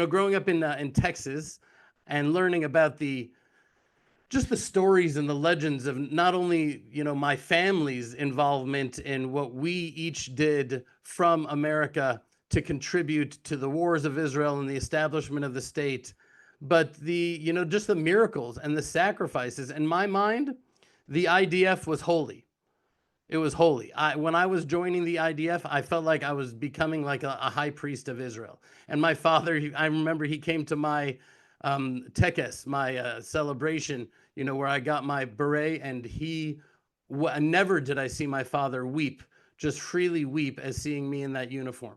growing up in Texas and learning about the just the stories and the legends of not only my family's involvement in what we each did from America to contribute to the wars of Israel and the establishment of the state, but the just the miracles and the sacrifices. In my mind, the IDF was holy. It was holy. When I was joining the IDF, I felt like I was becoming like a high priest of Israel. And my father, I remember he came to my tekes, my celebration, where I got my beret, and never did I see my father weep, just freely weep as seeing me in that uniform.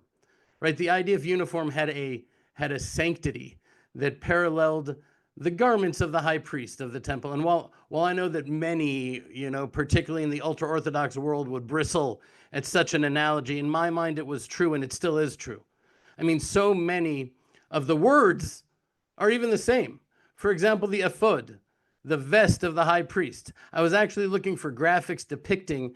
Right? The IDF uniform had a sanctity that paralleled the garments of the high priest of the temple. And while I know that many, particularly in the ultra-Orthodox world, would bristle at such an analogy, in my mind it was true, and it still is true. I mean, so many of the words are even the same. For example, the ephod, the vest of the high priest. I was actually looking for graphics depicting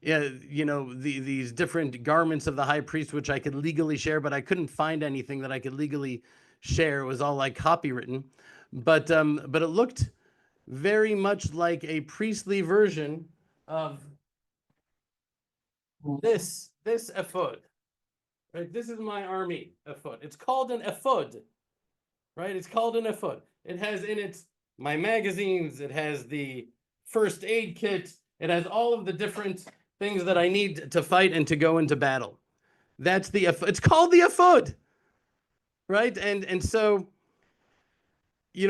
these different garments of the high priest, which I could legally share, but I couldn't find anything that I could legally share. It was all like copywritten, but it looked very much like a priestly version of this ephod. Right, this is my army ephod. It's called an ephod. Right, it's called an ephod. It has in it my magazines. It has the first aid kit. It has all of the different things that I need to fight and to go into battle. That's the ephod. It's called the ephod. Right, and so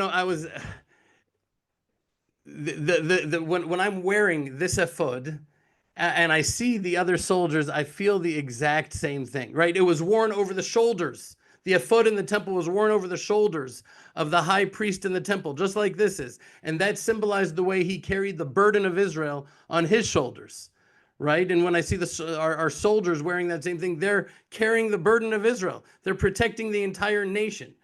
I was when I'm wearing this ephod and I see the other soldiers, I feel the exact same thing. Right, it was worn over the shoulders. The ephod in the temple was worn over the shoulders of the high priest in the temple, just like this is. And that symbolized the way he carried the burden of Israel on his shoulders, right? And when I see our soldiers wearing that same thing, they're carrying the burden of Israel. They're protecting the entire nation.